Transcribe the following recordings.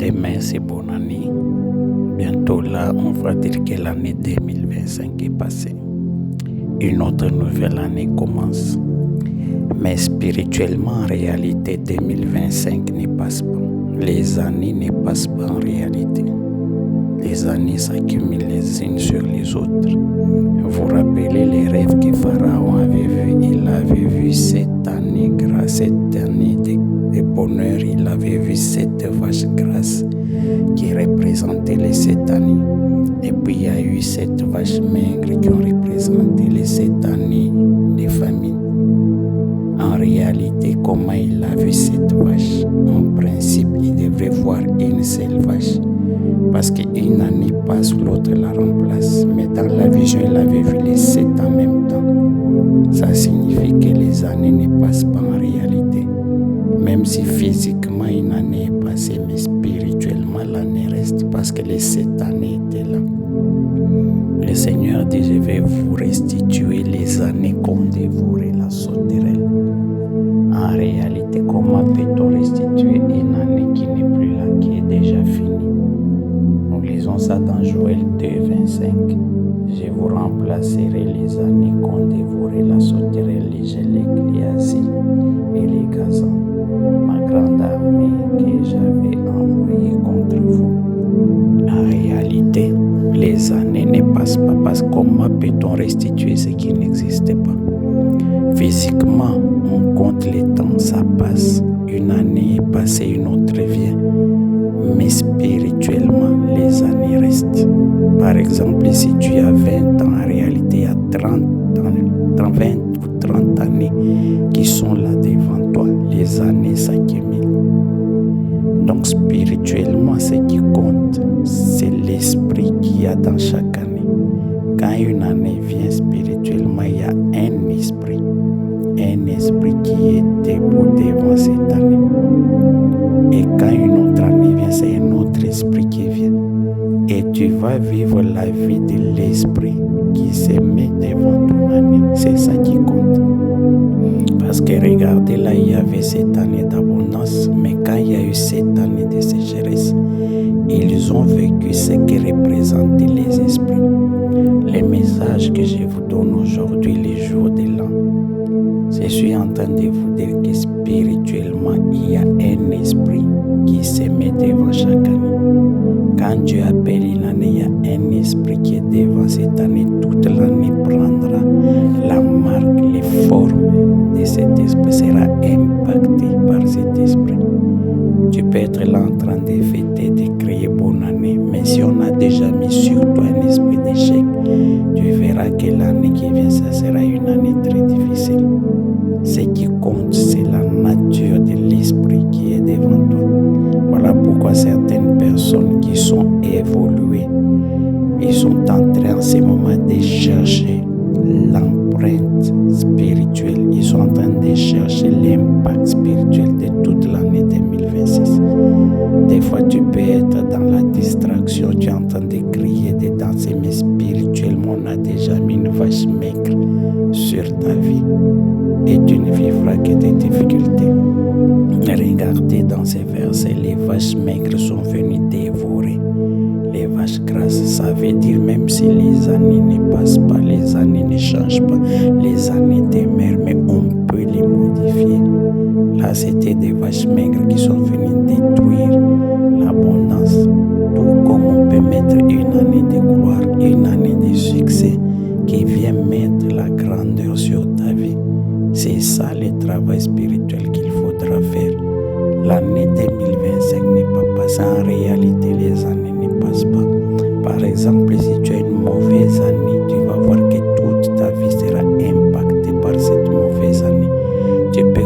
demain, c'est bonne année. Bientôt là, on va dire que l'année 2025 est passée. Une autre nouvelle année commence. Mais spirituellement, en réalité, 2025 ne passe pas. Les années ne passent pas en réalité. Les années s'accumulent les unes sur les autres. Vous rappelez les rêves que Pharaon avait vus? Il avait vu cette année grâce, cette année de bonheur. Il avait vu cette vache grasse qui représentait les 7 années. Et puis il y a eu cette vache maigre qui ont représenté les 7 années de famine. En réalité, comment il a vu cette vache? En principe, il devrait voir une seule vache. Parce qu'une année passe, l'autre la remplace. Mais dans la vision, il avait vu les 7 en même temps. Ça signifie que les années ne passent pas en réalité. Même si physiquement une année est passée, mais spirituellement l'année reste parce que les 7 années étaient là. Le Seigneur dit, je vais vous restituer les années qu'ont dévoré la sauterelle. En réalité, comment peut-on restituer une année qui n'est plus là, qui est déjà finie? Nous lisons ça dans Joël 2, 25. Je vous remplacerai les années qu'ont dévoré la sauterelle, les gelées, les asiles et les gazans, ma grande armée que j'avais envoyée contre vous. En réalité, les années ne passent pas parce que comment peut-on restituer ce qui n'existe pas? Physiquement, on compte les temps, ça passe. Une année est passée, une autre vient. Mais spirituellement, les années restent. Par exemple, si tu as 20 ans, en réalité, il y a 20 ou 30 années qui sont là devant toi. Les années s'accumulent. Donc, spirituellement, ce qui compte, c'est l'esprit qu'il y a dans chaque année. Quand une année vient spirituellement, il y a un esprit qui est debout devant cette année. Et quand une autre année vient, c'est un autre esprit qui vient. Et tu vas vivre la vie de l'esprit qui se met devant ton année. C'est ça qui compte. Parce que regardez là, il y avait cette année d'abondance, mais quand il y a eu cette année de sécheresse, ils ont vécu ce que représentaient les esprits. Les messages que je vous donne aujourd'hui, les jours de l'an, je suis en train de vous dire que spirituellement, il y a un esprit qui se met devant chaque année. Quand Dieu appelle une année, il y a un esprit qui est devant cette année. Toute l'année prendra la marque, les formes de cet esprit, sera impacté par cet esprit. Tu peux être là en train de fêter, de crier bonne année, mais si on a déjà mis sur toi un esprit d'échec, tu verras que l'année qui vient, ça sera une année très difficile. Ce qui compte, c'est la nature de l'esprit qui est devant toi. Voilà pourquoi certaines personnes qui sont évoluées, ils sont en train en ce moment de chercher l'empreinte spirituelle. Ils sont en train de chercher l'impact spirituel de toute l'année 2026. Des fois, tu peux être dans la distraction, tu es en train de crier, de danser, mais spirituellement, on a déjà mis une vache maigre sur ta vie et tu ne vivras que des difficultés. Regardez dans ces versets, les vaches maigres sont venues dévorer les vaches grasses. Ça veut dire même si les années ne passent pas, les années ne changent pas, les années demeurent, mais on peut les modifier. Là, c'était des vaches maigres qui sont venues détruire l'abondance. Tout comme on peut mettre une année de gloire, une année de succès qui vient mettre la grandeur sur ta vie. C'est ça le travail spirituel qu'il faudra faire. L'année 2025 n'est pas passée. En réalité, les années ne passent pas. Par exemple, si tu as une mauvaise année, tu vas voir que toute ta vie sera impactée par cette mauvaise année. Tu peux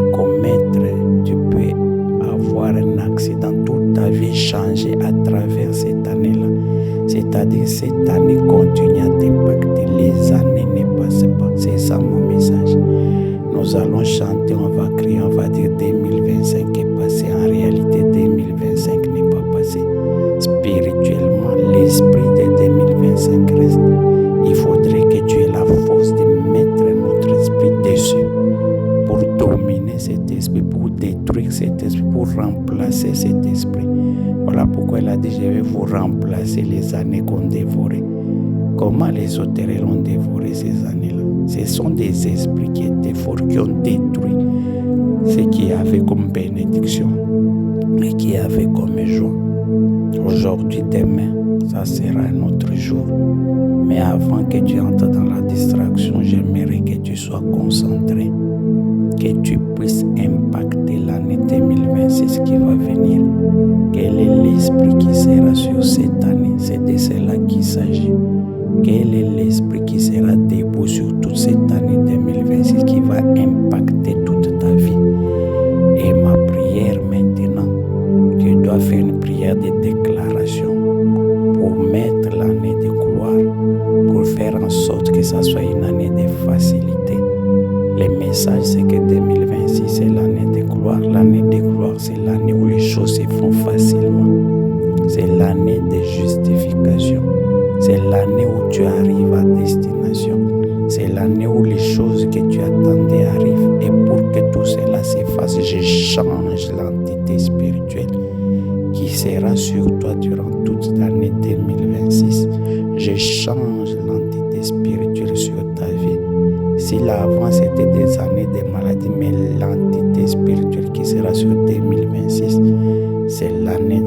avoir un accident, toute ta vie changer à travers cette année-là. C'est-à-dire, cette année continue à t'impacter. Les années ne passent pas. C'est ça mon message. Nous allons chanter, on va crier, on va dire 2025 est passé. En réalité, 2025 n'est pas passé. Spirituellement, l'esprit de 2025 reste. Il faudrait que tu aies la force de mettre notre esprit dessus pour dominer cet esprit, pour détruire cet esprit, pour remplacer cet esprit. Voilà pourquoi il a dit, je vais vous remplacer les années qu'on dévorait. Comment les sauterelles ont dévoré ces années-là? Ce sont des esprits qui étaient forts, qui ont détruit ce qu'il y avait comme bénédiction et qui avait comme joie. Aujourd'hui, demain, ça sera un autre jour. Mais avant que tu entres dans la distraction, j'aimerais que tu sois concentré, que tu puisses impacter l'année 2026 qui va venir. Quel est l'esprit qui sera sur cette année? C'est de cela qu'il s'agit. Quel est l'esprit qui sera debout sur toute cette année 2026 qui va impacter toute ta vie? Et ma prière maintenant, tu dois faire une prière de déclaration pour mettre l'année de gloire, pour faire en sorte que ça soit une année de facilité. Le message, c'est que 2026, c'est l'année de gloire. L'année de gloire, c'est l'année où les choses se font facilement. C'est l'année de justification. C'est l'année où tu arrives à destination. C'est l'année où les choses que tu attendais arrivent. Et pour que tout cela se fasse, je change l'entité spirituelle qui sera sur toi durant toute l'année 2026. Je change l'entité spirituelle sur ta vie. Si l'avant c'était des années de maladie, mais l'entité spirituelle qui sera sur 2026, c'est l'année